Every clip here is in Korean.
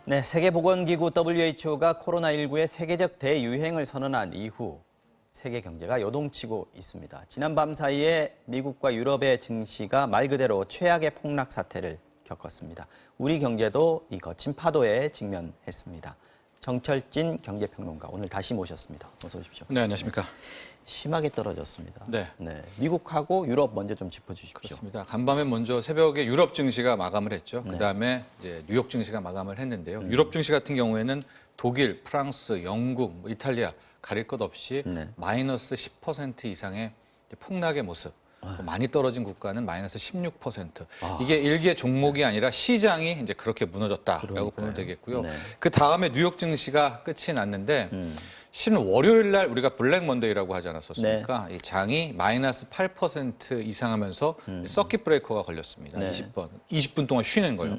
네, 세계보건기구 WHO가 코로나19의 세계적 대유행을 선언한 이후 세계 경제가 요동치고 있습니다. 지난 밤 사이에 미국과 유럽의 증시가 말 그대로 최악의 폭락 사태를 겪었습니다. 우리 경제도 이 거친 파도에 직면했습니다. 정철진 경제평론가 오늘 다시 모셨습니다. 어서 오십시오. 네, 안녕하십니까. 심하게 떨어졌습니다. 네. 미국하고 유럽 먼저 좀 짚어주십시오. 그렇습니다. 간밤에 먼저 새벽에 유럽 증시가 마감을 했죠. 네. 그다음에 이제 뉴욕 증시가 마감을 했는데요. 유럽 증시 같은 경우에는 독일, 프랑스, 영국, 이탈리아 가릴 것 없이 네. 마이너스 10% 이상의 폭락의 모습. 많이 떨어진 국가는 마이너스 16%. 이게 일개 종목이 아니라 시장이 이제 그렇게 무너졌다라고 그러니까요. 보면 되겠고요. 네. 그 다음에 뉴욕 증시가 끝이 났는데 실은 월요일 날 우리가 블랙 먼데이라고 하지 않았었습니까? 이 장이 마이너스 8% 이상하면서 서킷 브레이커가 걸렸습니다. 네. 20분 동안 쉬는 거예요.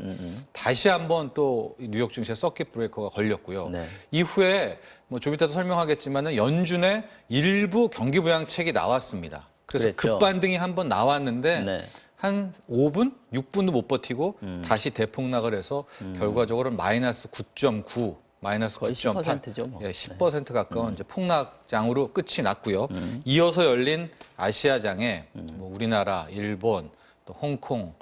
다시 한번 또 뉴욕 증시에 서킷 브레이커가 걸렸고요. 네. 이후에 뭐 좀 이따도 설명하겠지만은 연준의 일부 경기 부양책이 나왔습니다. 그래서 그랬죠. 급반등이 한번 나왔는데 네. 한 5분, 6분도 못 버티고 다시 대폭락을 해서 결과적으로는 마이너스 9.9, 마이너스 거의 9.8, 10%죠, 뭐. 예, 10% 가까운 이제 폭락장으로 끝이 났고요. 이어서 열린 아시아장에 뭐 우리나라, 일본, 또 홍콩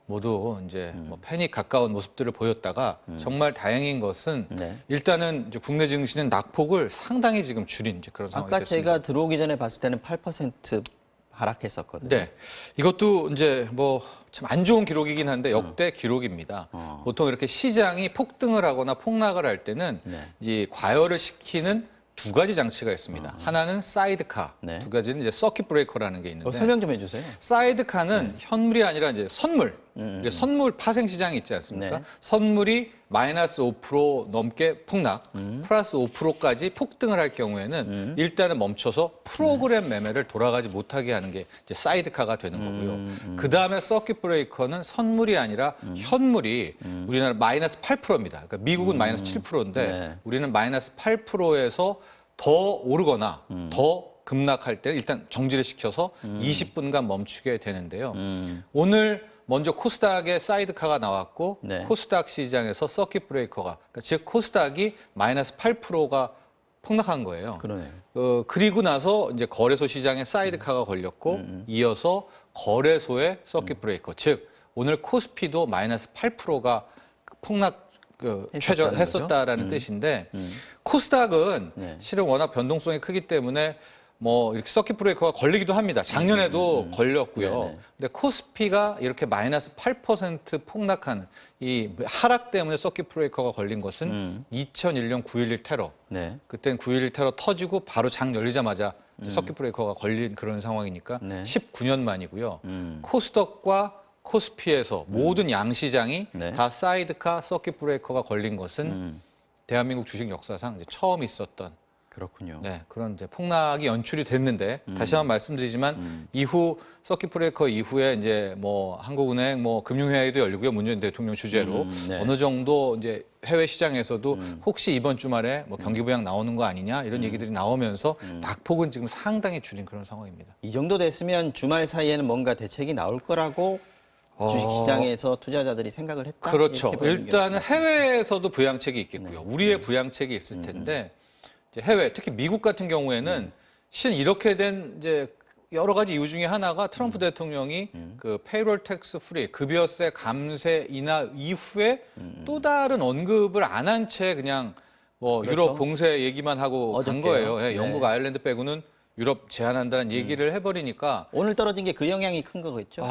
모두 이제 뭐 패닉 가까운 모습들을 보였다가 정말 다행인 것은 네. 일단은 이제 국내 증시는 낙폭을 상당히 지금 줄인 이제 그런 상황이 아까 됐습니다. 제가 들어오기 전에 봤을 때는 8% 하락했었거든요. 네. 이것도 이제 뭐 참 안 좋은 기록이긴 한데 역대 기록입니다. 보통 이렇게 시장이 폭등을 하거나 폭락을 할 때는 네. 이 과열을 시키는 두 가지 장치가 있습니다. 하나는 사이드카, 네. 두 가지는 이제 서킷 브레이커라는 게 있는데 설명 좀 해주세요. 사이드카는 현물이 아니라 이제 선물, 이제 선물 파생 시장이 있지 않습니까? 네. 선물이 마이너스 5% 넘게 폭락, 플러스 5%까지 폭등을 할 경우에는 일단은 멈춰서 프로그램 매매를 돌아가지 못하게 하는 게 이제 사이드카가 되는 거고요. 그 다음에 서킷 브레이커는 선물이 아니라 현물이 우리나라 마이너스 8%입니다. 그러니까 미국은 마이너스 7%인데 네. 우리는 마이너스 8%에서 더 오르거나 더 급락할 때 일단 정지를 시켜서 20분간 멈추게 되는데요. 오늘 먼저 코스닥의 사이드카가 나왔고 네. 코스닥 시장에서 서킷 브레이커가 그러니까 즉 코스닥이 마이너스 8%가 폭락한 거예요. 그러네요. 그리고 나서 이제 거래소 시장에 사이드카가 걸렸고 이어서 거래소의 서킷 브레이커 즉 오늘 코스피도 마이너스 8%가 폭락 했었다라는 뜻인데 코스닥은 네. 실은 워낙 변동성이 크기 때문에 뭐 이렇게 서킷 브레이커가 걸리기도 합니다. 작년에도 걸렸고요. 네네. 근데 코스피가 이렇게 마이너스 8% 폭락하는 이 하락 때문에 서킷 브레이커가 걸린 것은 2001년 9.11 테러. 네. 그땐 9.11 테러 터지고 바로 장 열리자마자 이제 서킷 브레이커가 걸린 그런 상황이니까 네. 19년 만이고요. 코스닥과 코스피에서 모든 양시장이 네. 다 사이드카 서킷 브레이커가 걸린 것은 대한민국 주식 역사상 이제 처음 있었던 그렇군요. 네, 그런 이제 폭락이 연출이 됐는데 다시 한번 말씀드리지만 이후 서킷 브레이커 이후에 이제 뭐 한국은행 뭐 금융회의도 열리고요. 문재인 대통령 주재로 네. 어느 정도 이제 해외 시장에서도 혹시 이번 주말에 뭐 경기 부양 나오는 거 아니냐 이런 얘기들이 나오면서 낙폭은 지금 상당히 줄인 그런 상황입니다. 이 정도 됐으면 주말 사이에는 뭔가 대책이 나올 거라고 주식시장에서 투자자들이 생각을 했다? 그렇죠. 이렇게 보는 게 일단은 맞습니다. 해외에서도 부양책이 있겠고요. 우리의 부양책이 있을 텐데 이제 해외, 특히 미국 같은 경우에는 실은 이렇게 된 이제 여러 가지 이유 중에 하나가 트럼프 대통령이 그 페이롤 텍스 프리 급여세 감세 인하 이후에 또 다른 언급을 안 한 채 그냥 뭐 그렇죠. 유럽 봉쇄 얘기만 하고 간 어저께요. 거예요. 예, 네. 영국, 아일랜드 빼고는 유럽 제한한다는 얘기를 해버리니까 오늘 떨어진 게 그 영향이 큰 거겠죠?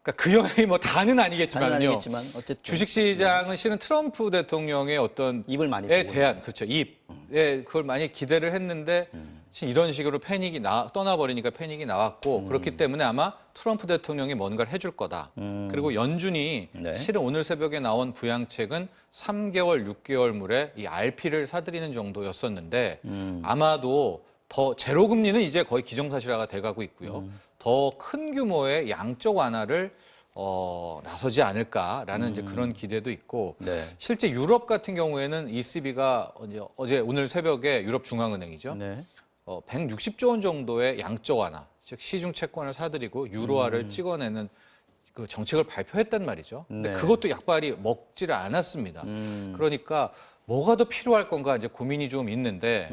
그러니까 그 영향이 뭐 다는 다는 아니겠지만요. 아니겠지만 어쨌든 주식시장은 실은 트럼프 대통령의 어떤 입을 많이 에 보고 대한 그렇죠 입에 그걸 많이 기대를 했는데 지금 이런 식으로 패닉이 떠나버리니까 패닉이 나왔고 그렇기 때문에 아마 트럼프 대통령이 뭔가를 해줄 거다. 그리고 연준이 네. 실은 오늘 새벽에 나온 부양책은 3개월, 6개월물에 이 RP를 사들이는 정도였었는데 아마도 더 제로 금리는 이제 거의 기정사실화가 돼가고 있고요. 더 큰 규모의 양적 완화를 나서지 않을까라는 이제 그런 기대도 있고 네. 실제 유럽 같은 경우에는 ECB가 오늘 새벽에 유럽 중앙은행이죠. 네. 160조 원 정도의 양적 완화, 즉 시중 채권을 사들이고 유로화를 찍어내는 그 정책을 발표했단 말이죠. 근데 네. 그것도 약발이 먹지를 않았습니다. 그러니까 뭐가 더 필요할 건가 이제 고민이 좀 있는데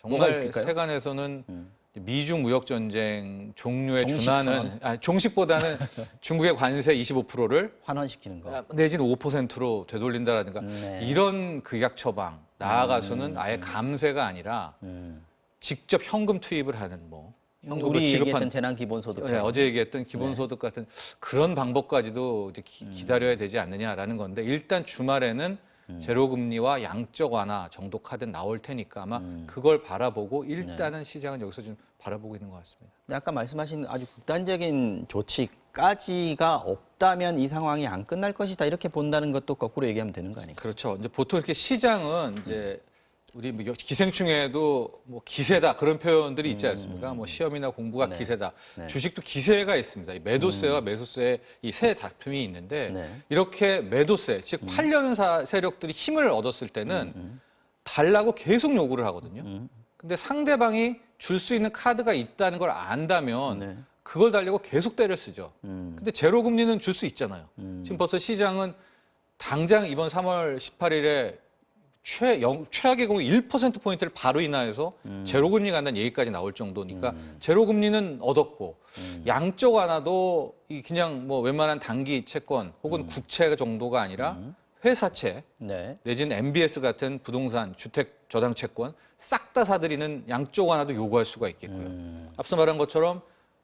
뭐가 정말 있을까요? 세간에서는 미중 무역 전쟁 종료에 종식 준하는 종식보다는 중국의 관세 25%를 환원시키는 거. 내지는 5%로 되돌린다라든가 네. 이런 극약 처방 나아가서는 아예 감세가 아니라 직접 현금 투입을 하는 뭐 현금을 우리 얘기했던 지급한 재난 기본소득. 네, 어제 얘기했던 기본소득 같은 그런 방법까지도 이제 기다려야 되지 않느냐라는 건데 일단 주말에는 제로금리와 양적 완화 정도 카드 나올 테니까 아마 그걸 바라보고 일단은 시장은 여기서 좀 바라보고 있는 것 같습니다. 아까 말씀하신 아주 극단적인 조치까지가 없다면 이 상황이 안 끝날 것이다 이렇게 본다는 것도 거꾸로 얘기하면 되는 거 아니에요? 그렇죠. 이제 보통 이렇게 시장은 이제 우리 뭐 기생충에도 뭐 기세다 그런 표현들이 있지 않습니까? 뭐 시험이나 공부가 네. 기세다. 네. 주식도 기세가 있습니다. 이 매도세와 매수세의 이 세 다툼이 있는데 네. 이렇게 매도세, 즉 팔려는 세력들이 힘을 얻었을 때는 달라고 계속 요구를 하거든요. 근데 상대방이 줄 수 있는 카드가 있다는 걸 안다면 네. 그걸 달려고 계속 때를 쓰죠. 근데 제로 금리는 줄 수 있잖아요. 지금 벌써 시장은 당장 이번 3월 18일에 최악의 경우 1%포인트를 바로 인하해서 제로금리 간다는 얘기까지 나올 정도니까 제로금리는 얻었고 양적 완화도 그냥 뭐 웬만한 단기 채권 혹은 국채 정도가 아니라 회사채 네. 내지는 MBS 같은 부동산 주택 저당 채권 싹 다 사들이는 양적 완화도 요구할 수가 있겠고요. 앞서 말한 것처럼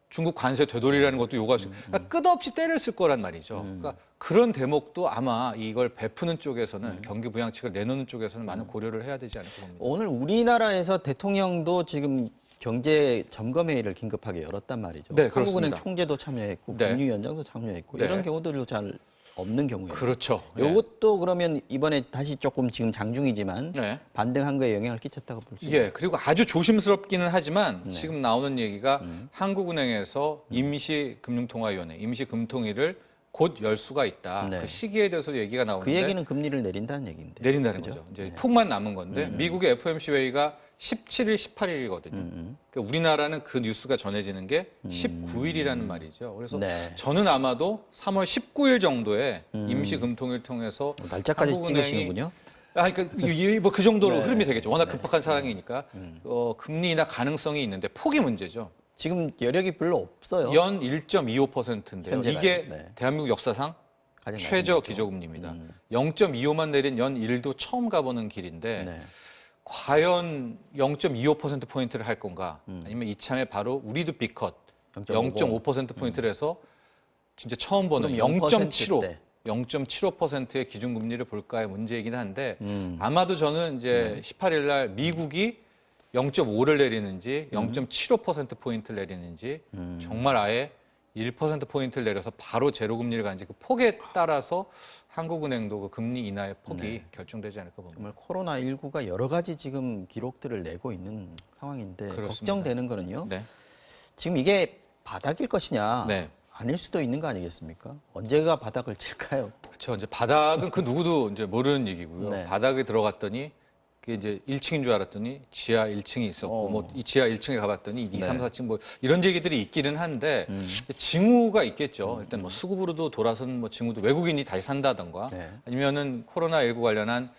중국 관세 되돌이라는 것도 요구할 수 있고 그러니까 끝없이 때를 쓸 거란 말이죠. 그러니까 그런 대목도 아마 이걸 베푸는 쪽에서는 경기 부양책을 내놓는 쪽에서는 많은 고려를 해야 되지 않을까 봅니다. 오늘 우리나라에서 대통령도 지금 경제 점검회의를 긴급하게 열었단 말이죠. 네, 한국은행 그렇습니다. 총재도 참여했고 네. 금리위원장도 참여했고 네. 이런 경우들도 잘 없는 경우예요. 그렇죠. 예. 이것도 그러면 이번에 다시 조금 지금 장중이지만 네. 반등한 거에 영향을 끼쳤다고 볼 수 있어요. 예, 그리고 아주 조심스럽기는 하지만 지금 나오는 얘기가 한국은행에서 임시금융통화위원회, 임시금통위를 곧 열 수가 있다. 네. 그 시기에 대해서 얘기가 그 나오는데 얘기는 금리를 내린다는 얘기인데. 내린다는 그죠? 거죠. 이제 폭만 남은 건데 미국의 FOMC 회의가 17일, 18일이거든요. 그러니까 우리나라는 그 뉴스가 전해지는 게 19일이라는 말이죠. 그래서 네. 저는 아마도 3월 19일 정도에 임시금통위를 통해서 날짜까지 한국은행이 찍으시는군요. 그러니까 뭐그 정도로 네. 흐름이 되겠죠. 워낙 급박한 상황이니까 금리 인하 가능성이 있는데 폭이 문제죠. 지금 여력이 별로 없어요. 연 1.25%인데요. 현재가요. 이게 네. 대한민국 역사상 가장 낮은 최저 거죠. 기저금리입니다. 0.25만 내린 연 1도 처음 가보는 길인데 네. 과연 0.25%포인트를 할 건가? 아니면 이참에 바로 우리도 B컷 0.5%포인트를 해서 진짜 처음 보는 그럼 0.75, 대. 0.75%의 기준금리를 볼까의 문제이긴 한데 아마도 저는 이제 18일 날 미국이 0.5를 내리는지 0.75%포인트를 내리는지 정말 아예 1%포인트를 내려서 바로 제로금리를 간지 그 폭에 따라서 한국은행도 그 금리 인하의 폭이 결정되지 않을까 봅니다. 정말 코로나19가 여러 가지 지금 기록들을 내고 있는 상황인데 그렇습니다. 걱정되는 거는요. 네. 지금 이게 바닥일 것이냐 네. 아닐 수도 있는 거 아니겠습니까? 언제가 바닥을 칠까요? 그렇죠. 이제 바닥은 그 누구도 이제 모르는 얘기고요. 네. 바닥에 들어갔더니 그게 이제 1층인 줄 알았더니 지하 1층이 있었고 뭐 이 지하 1층에 가봤더니 2, 3, 4층 뭐 이런 얘기들이 있기는 한데 징후가 있겠죠. 일단 뭐 수급으로도 돌아선 뭐 징후도 외국인이 다시 산다던가 네. 아니면은 코로나19 관련한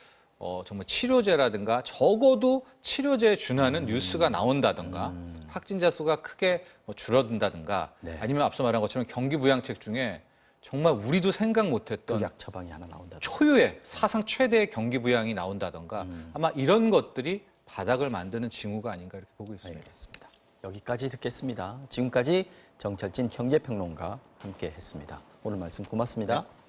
정말 치료제라든가 적어도 치료제에 준하는 뉴스가 나온다든가 확진자 수가 크게 뭐 줄어든다든가 네. 아니면 앞서 말한 것처럼 경기 부양책 중에 정말 우리도 생각 못했던 극약 처방이 하나 나온다. 초유의 사상 최대의 경기 부양이 나온다던가 아마 이런 것들이 바닥을 만드는 징후가 아닌가 이렇게 보고 있습니다. 알겠습니다. 여기까지 듣겠습니다. 지금까지 정철진 경제평론가 함께했습니다. 오늘 말씀 고맙습니다. 네.